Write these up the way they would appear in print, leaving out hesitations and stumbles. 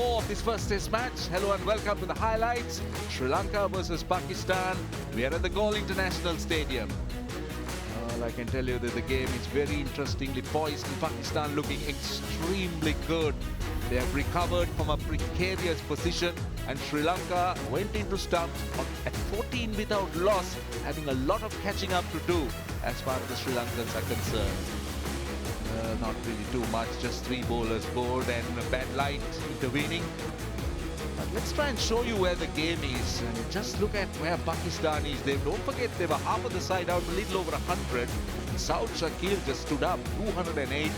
4 of this first test match. Hello and welcome to the highlights. Sri Lanka versus Pakistan. We are at the Galle International Stadium. Well, I can tell you that the game is very interestingly poised and Pakistan looking extremely good. They have recovered from a precarious position and Sri Lanka went into stumps at 14 without loss, having a lot of catching up to do as far as the Sri Lankans are concerned. Not really too much, just 3 bowlers bored and a bad light intervening. But let's try and show you where the game is and just look at where Pakistan is. Don't forget they were half of the side out, a little over 100. Saud Shakil just stood up 208,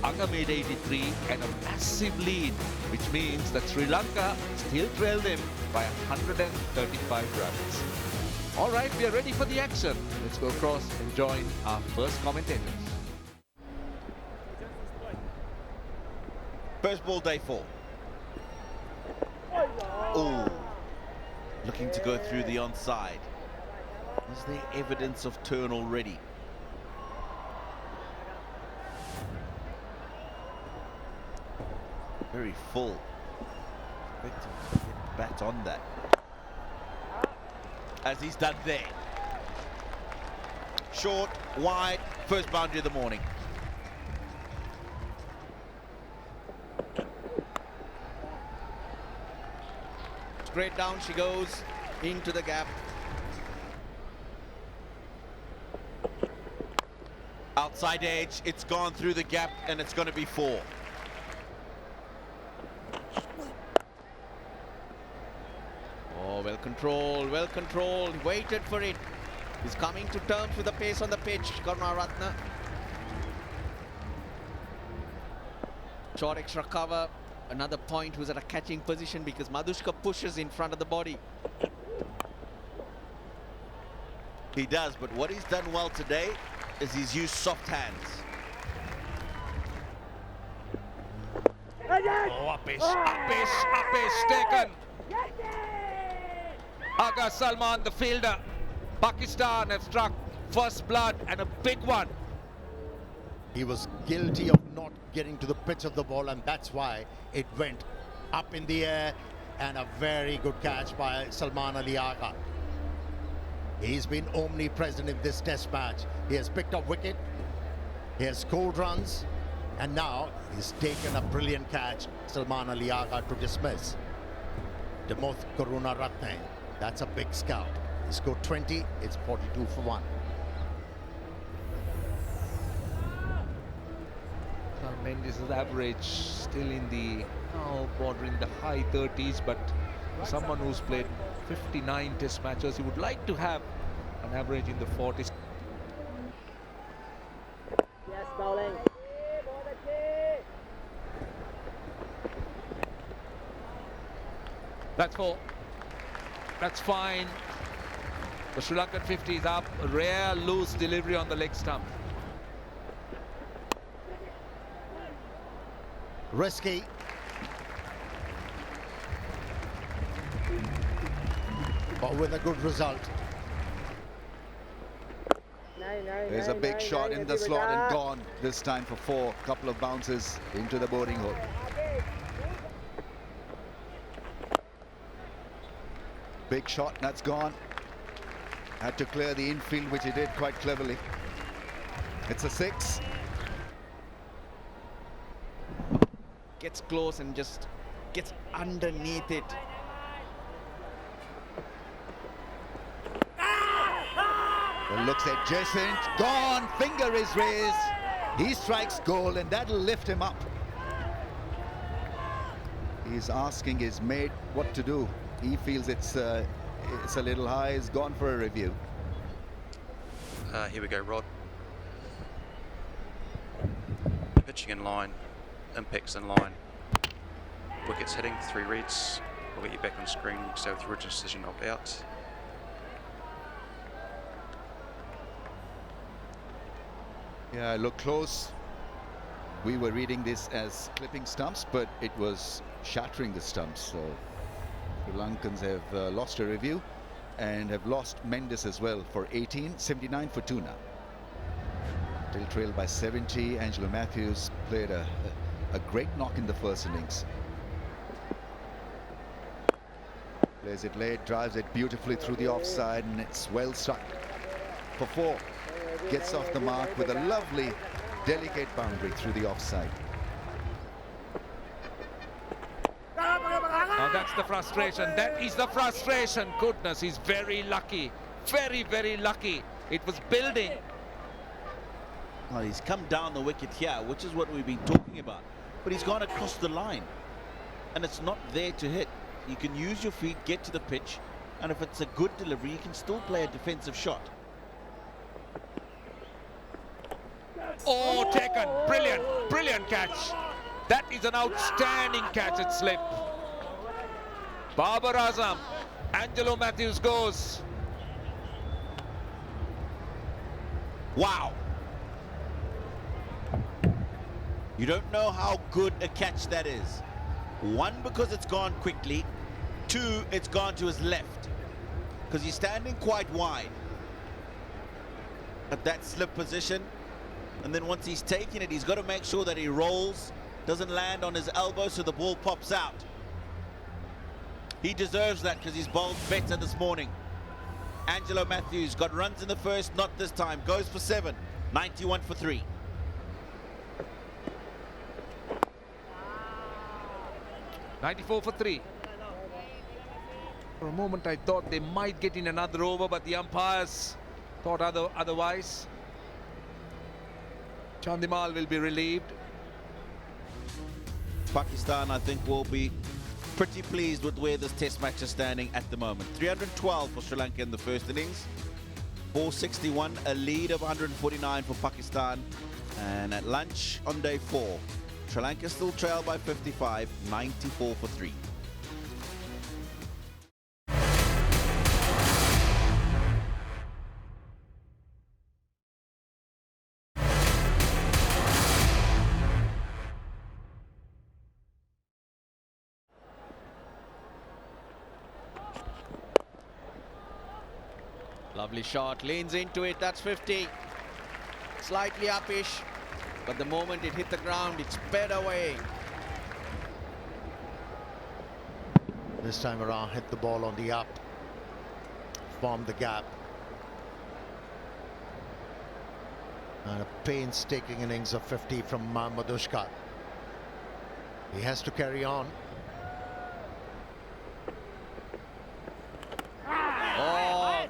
Aga made 83 and a massive lead, which means that Sri Lanka still trail them by 135 runs. Alright, we are ready for the action. Let's go across and join our first commentators. First ball, day 4. Oh, looking to go through the onside. Is there evidence of turn already? Very full. Expect him to get bat on that. As he's done there. Short, wide, first boundary of the morning. Straight down she goes into the gap. Outside edge, it's gone through the gap and it's going to be 4. Oh, well controlled, waited for it. He's coming to terms with the pace on the pitch, Karunaratne. Short extra cover. Another point who's at a catching position because Madhushka pushes in front of the body. He does, but what he's done well today is he's used soft hands. Oh, up is taken. Aga Salman, the fielder. Pakistan have struck first blood and a big one. He was guilty of not getting to the pitch of the ball and that's why it went up in the air, and a very good catch by Salman Ali Agha. He's been omnipresent in this test match. He has picked up wicket, he has scored runs, and now he's taken a brilliant catch, Salman Ali Agha, to dismiss Demoth Karunaratne. That's a big scout. He scored 20, it's 42 for 1. Mendes' average still in the bordering the high 30s, but for someone who's played 59 test matches, he would like to have an average in the 40s. Yes, bowling. That's 4. That's fine. The Sri Lankan 50 is up. A rare loose delivery on the leg stump. Risky. But with a good result. There's a big shot in the slot and gone this time for 4. Couple of bounces into the boarding hole. Big shot, that's gone. Had to clear the infield, which he did quite cleverly. It's a 6. Gets close and just gets underneath it. Well, looks at Jacint, gone, finger is raised. He strikes goal and that'll lift him up. He's asking his mate what to do. He feels it's a little high, he's gone for a review. Here we go, Rod. Pitching in line. Impacts in line, wickets hitting, 3 reads. We'll get you back on screen, stay with your original decision knocked out. Yeah, look close. We were reading this as clipping stumps, but it was shattering the stumps. So Sri Lankans have lost a review and have lost Mendes as well for 18, 79 for 2 now. Still trailed by 70. Angelo Matthews played a great knock in the first innings. Plays it late, drives it beautifully through the offside, and it's well struck for 4. Gets off the mark with a lovely, delicate boundary through the offside. Now that's the frustration. That is the frustration. Goodness, he's very lucky. Very, very lucky. It was building. Well, he's come down the wicket here, which is what we've been talking about. But he's gone across the line, and it's not there to hit. You can use your feet, get to the pitch, and if it's a good delivery, you can still play a defensive shot. Oh, taken. Brilliant. Brilliant catch. That is an outstanding catch at slip. Babar Azam. Angelo Matthews goes. Wow. You don't know how good a catch that is. 1, because it's gone quickly. 2, it's gone to his left, because he's standing quite wide at that slip position. And then once he's taken it, he's got to make sure that he rolls, doesn't land on his elbow so the ball pops out. He deserves that because he's bowled better this morning. Angelo Matthews got runs in the first, not this time. Goes for 7, 91 for 3. .94 for 3. For a moment I thought they might get in another over, but the umpires thought otherwise. Chandimal will be relieved. Pakistan, I think, will be pretty pleased with where this test match is standing at the moment. 312 for Sri Lanka in the first innings. 461, a lead of 149 for Pakistan. And at lunch on day 4, Sri Lanka still trail by 55, 94 for 3. Lovely shot, leans into it, that's 50. Slightly upish, but the moment it hit the ground, it sped away. This time around, hit the ball on the up, formed the gap. And a painstaking innings of 50 from Madushka. He has to carry on. Oh,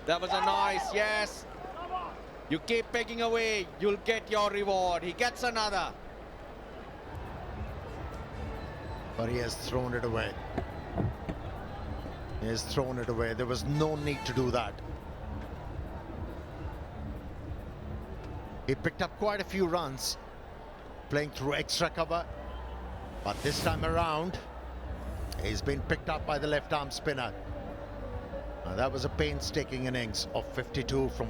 that was a nice, yes. You keep pegging away, you'll get your reward. He gets another. But he has thrown it away. He has thrown it away. There was no need to do that. He picked up quite a few runs playing through extra cover, but this time around he's been picked up by the left arm spinner. Now, that was a painstaking innings of 52 from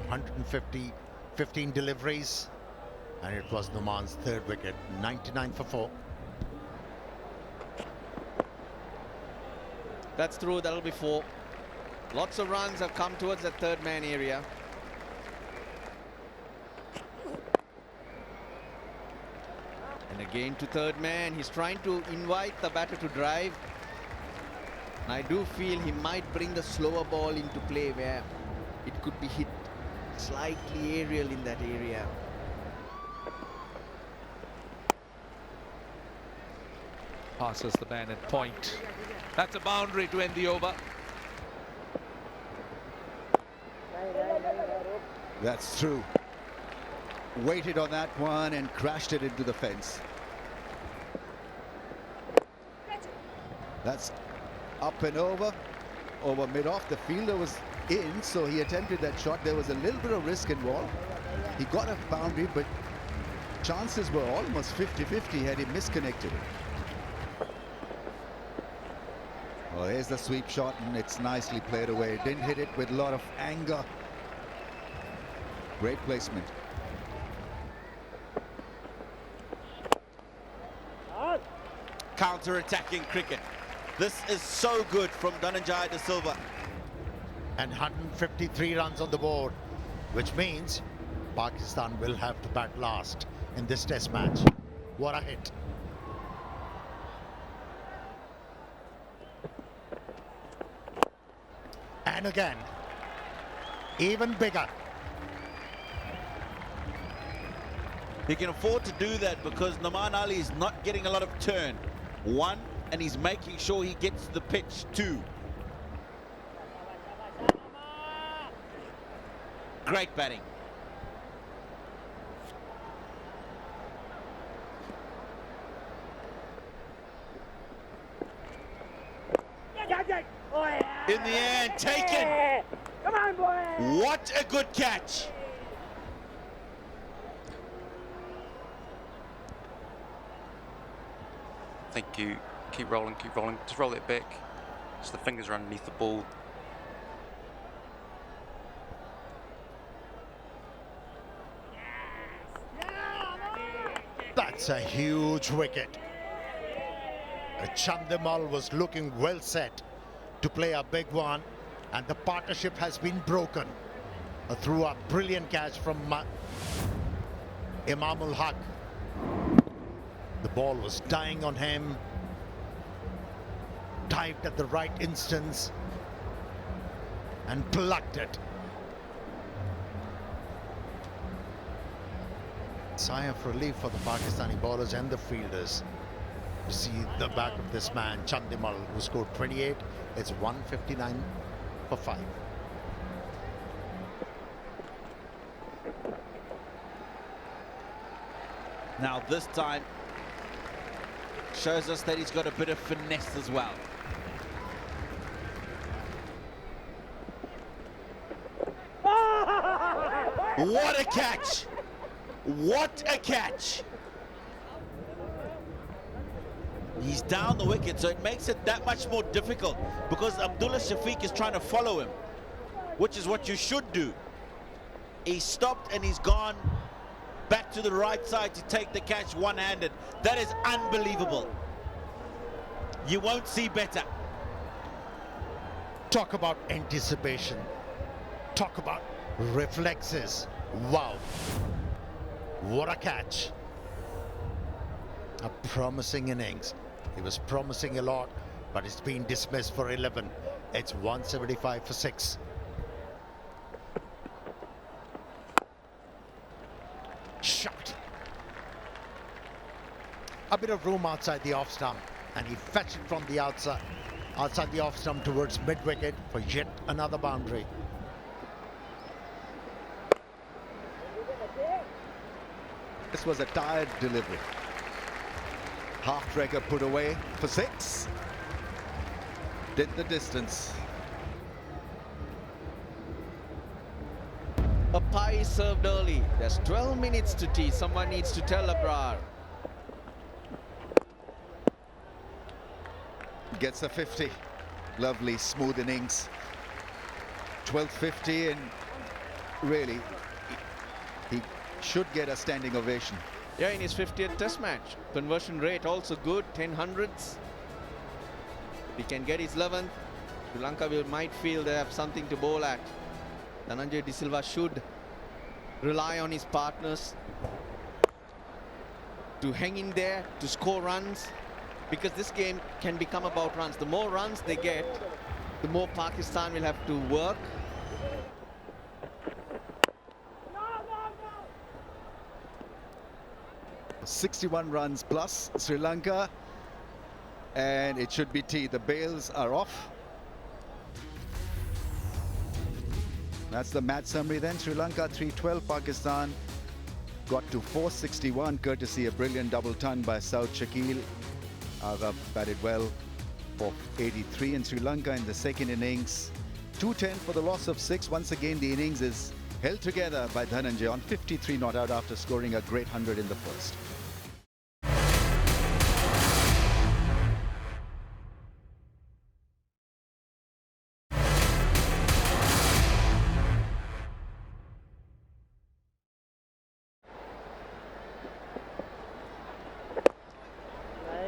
15 deliveries, and it was Numan's third wicket. 99 for 4. That's true, that'll be 4. Lots of runs have come towards the third man area. And again to third man, he's trying to invite the batter to drive. And I do feel he might bring the slower ball into play where it could be hit slightly aerial in that area. Passes the man at point. That's a boundary to end the over. That's true. Waited on that one and crashed it into the fence. That's up and over mid-off. The fielder was in, so he attempted that shot. There was a little bit of risk involved. He got a boundary, but chances were almost 50-50 had he misconnected it. Oh, here's the sweep shot, and it's nicely played away. Didn't hit it with a lot of anger. Great placement. Counter-attacking cricket. This is so good from Dhananjaya De Silva. And 153 runs on the board, which means Pakistan will have to bat last in this test match. What a hit. And again, even bigger. He can afford to do that because Naman Ali is not getting a lot of turn. One, and he's making sure he gets to the pitch. Two. Great batting. In the end, taken. Come on, boy. What a good catch. Thank you. Keep rolling, keep rolling. Just roll it back so the fingers are underneath the ball. That's a huge wicket. Chandimal was looking well set to play a big one, and the partnership has been broken through a brilliant catch from Imamul Haq. The ball was dying on him, dived at the right instance and plucked it. Sigh of relief for the Pakistani bowlers and the fielders to see the back of this man, Chandimal, who scored 28. It's 159 for 5. Now this time shows us that he's got a bit of finesse as well. What a catch! What a catch! He's down the wicket, so it makes it that much more difficult because Abdullah Shafiq is trying to follow him, which is what you should do. He stopped and he's gone back to the right side to take the catch one-handed. That is unbelievable. You won't see better. Talk about anticipation. Talk about reflexes. Wow. What a catch. A promising innings. He was promising a lot, but it's been dismissed for 11. It's 175 for 6. Shot. A bit of room outside the off stump, and he fetched it from the outside the off stump towards mid-wicket for yet another boundary. This was a tired delivery. Half-tracker put away for 6. Did the distance. A pie is served early. There's 12 minutes to tea. Someone needs to tell Abrar. Gets a 50. Lovely, smooth innings. 12:50, and really, he should get a standing ovation. Yeah, in his 50th test match. Conversion rate also good, 10 hundreds. If he can get his 11th, Sri Lanka might feel they have something to bowl at. Dhananjay De Silva should rely on his partners to hang in there, to score runs, because this game can become about runs. The more runs they get, the more Pakistan will have to work. 61 runs plus Sri Lanka, and it should be tea. The bails are off. That's the match summary then. Sri Lanka 312, Pakistan got to 461, courtesy a brilliant double ton by Saud Shakil. Agha batted well for 83, and Sri Lanka in the second innings 210 for the loss of 6. Once again the innings is held together by Dhananjay on 53 not out after scoring a great 100 in the first.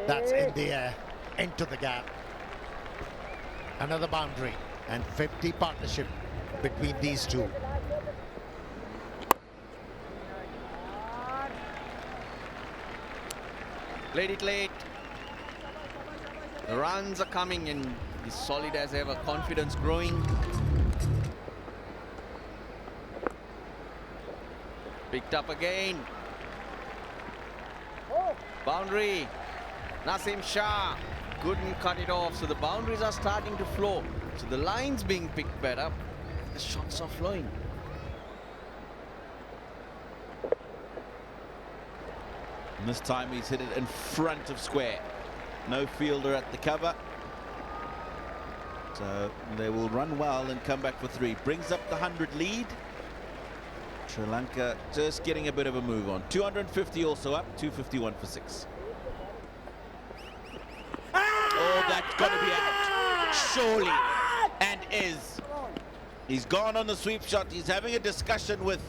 That's in the air, into the gap. Another boundary, and 50 partnership between these two. Played it late. The runs are coming, and he's solid as ever. Confidence growing. Picked up again. Boundary. Nasim Shah couldn't cut it off, so the boundaries are starting to flow. So the line's being picked better. The shots are flowing. And this time he's hit it in front of square. No fielder at the cover. So they will run well and come back for 3. Brings up the 100 lead. Sri Lanka just getting a bit of a move on. 250 also up, 251 for 6. Oh, that's got to be out. Surely. And is. He's gone on the sweep shot. He's having a discussion with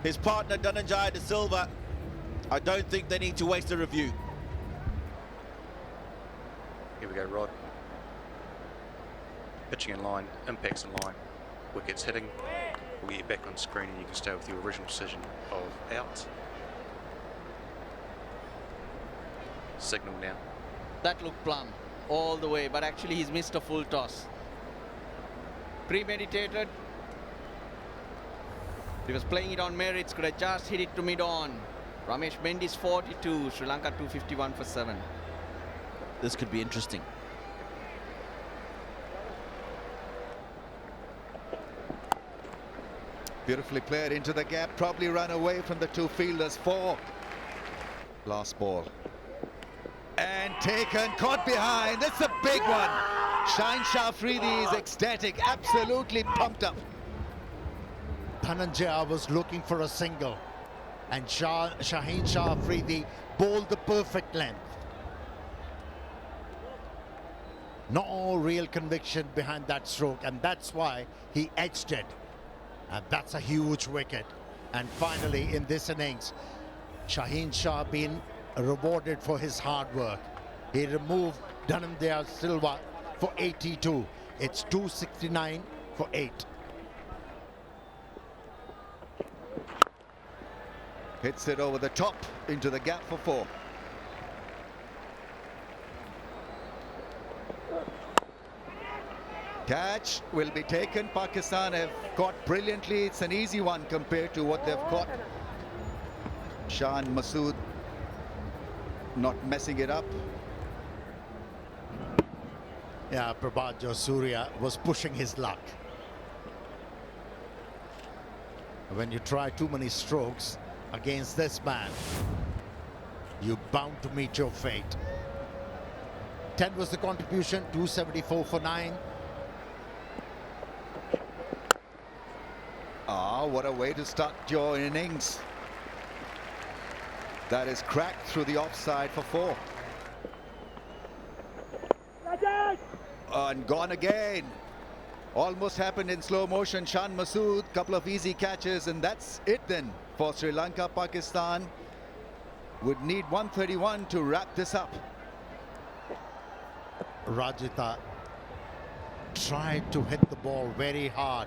his partner, Dhananjaya De Silva. I don't think they need to waste a review. Here we go, Rod. Pitching in line, impacts in line, wickets hitting. We'll get you back on screen and you can stay with your original decision of out. Signal now. That looked plumb all the way, but actually he's missed a full toss. Premeditated. He was playing it on merits, could have just hit it to mid-on. Ramesh Mendy's 42, Sri Lanka 251 for 7. This could be interesting. Beautifully played into the gap, probably run away from the 2 fielders. 4. Last ball. And taken, caught behind. That's a big one. Shaheen Shah Afridi is ecstatic, absolutely pumped up. Dhananjaya was looking for a single, and Shaheen Shah Afridi bowled the perfect length. No real conviction behind that stroke, and that's why he edged it. And that's a huge wicket. And finally, in this innings, Shaheen Shah been rewarded for his hard work. He removed Dhananjaya Silva for 82. It's 269 for 8. Hits it over the top into the gap for 4. Catch will be taken. Pakistan have caught brilliantly. It's an easy one compared to what they've caught. Shan Masood not messing it up. Yeah, Prabhat Surya was pushing his luck. When you try too many strokes against this man, you're bound to meet your fate. 10 was the contribution, 274 for 9. Ah, what a way to start your innings. That is cracked through the offside for 4. And gone again. Almost happened in slow motion. Shan Masood, couple of easy catches, and that's it then for Sri Lanka. Pakistan would need 131 to wrap this up. Rajitha tried to hit the ball very hard,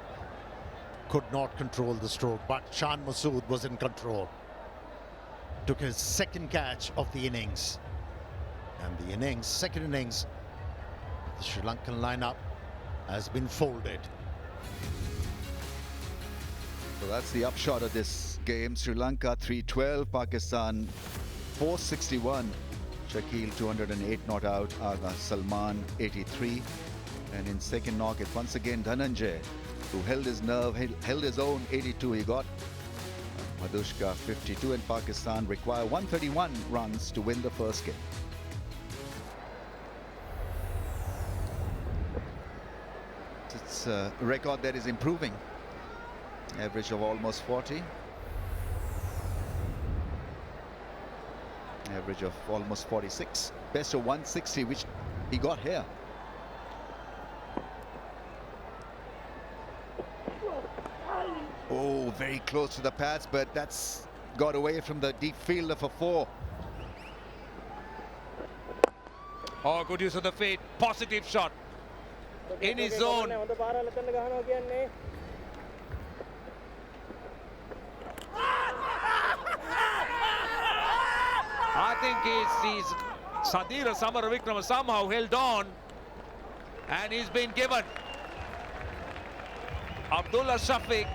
could not control the stroke, but Shan Masood was in control. Took his second catch of the innings. And the innings, second innings, the Sri Lankan lineup has been folded. So that's the upshot of this game. Sri Lanka 312, Pakistan 461. Shakil 208 not out, Agha Salman 83. And in second knock, it once again Dhananjaya, who held his nerve, held his own 82 he got. Madushka 52, and Pakistan require 131 runs to win the first game. It's a record that is improving. Average of almost 40. Average of almost 46. Best of 160, which he got here. Oh, very close to the pads, but that's got away from the deep fielder for 4. Oh, good use of the feet. Positive shot. In his zone. I think he's Sadira Samaravikrama somehow held on, and he's been given. Abdullah Shafiq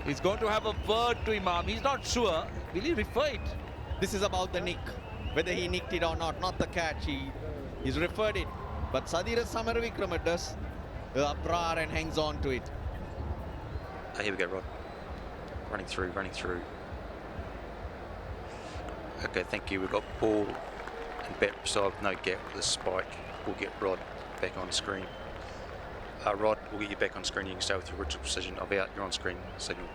He's going to have a word to Imam. He's not sure. Will he refer it? This is about the nick, whether he nicked it or not the catch. He's referred it. But Sadira Samaravikrama does the uproar and hangs on to it. Oh, here we go, Rod. Running through, running through. Okay, thank you. We've got Paul and Bet beside no gap with the spike. We'll get Rod back on screen. Rod, we'll get you back on screen. You can stay with your original position of out. You're on screen signal.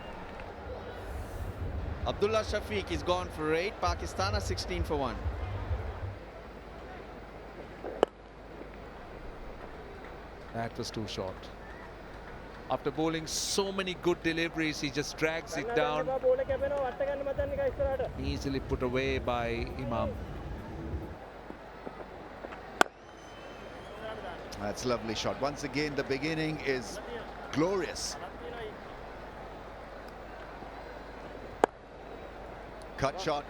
Abdullah Shafiq is gone for 8. Pakistan are 16 for 1. That was too short. After bowling so many good deliveries, he just drags it down. Easily put away by Imam. That's a lovely shot. Once again, the beginning is glorious. Cut shot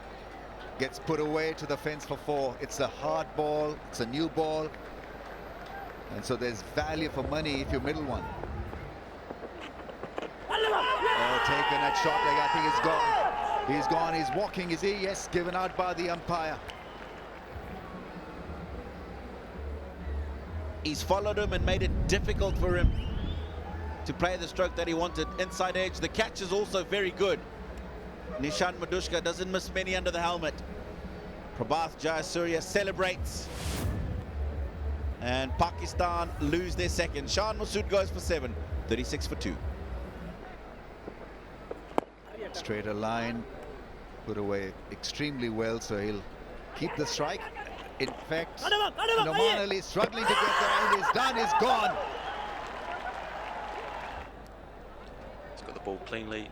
gets put away to the fence for 4. It's a hard ball. It's a new ball. And so there's value for money if you middle one. Oh, taken that shot leg. I think it's gone. He's gone. He's walking. Is he? Yes, given out by the umpire. He's followed him and made it difficult for him to play the stroke that he wanted. Inside edge. The catch is also very good. Nishan Madushka doesn't miss many under the helmet. Prabhath Jayasuriya celebrates. And Pakistan lose their second. Shan Masood goes for 7. 36 for 2. Straighter line. Put away extremely well, so he'll keep the strike. In fact, Noman Ali struggling to get there, and he's done, he's gone. He's got the ball cleanly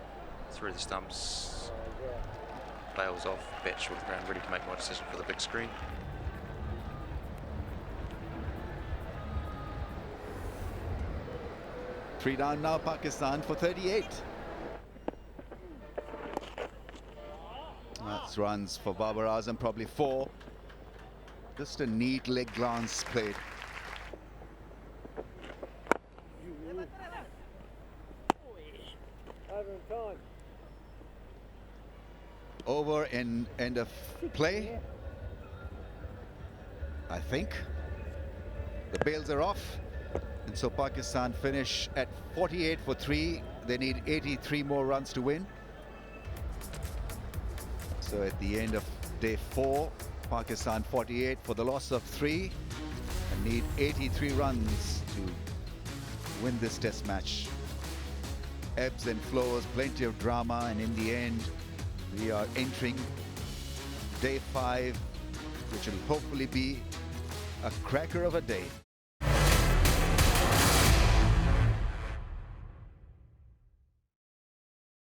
through the stumps. Bails off, Batch with the ground, ready to make my decision for the big screen. Three down now, Pakistan for 38. That's runs for Babar Azam, probably 4. Just a neat leg glance played. Over in end of play, I think. The bails are off, and so Pakistan finish at 48 for 3. They need 83 more runs to win. So at the end of day 4, Pakistan 48 for the loss of 3 and need 83 runs to win this test match. Ebbs and flows, plenty of drama, and in the end we are entering day 5, which will hopefully be a cracker of a day.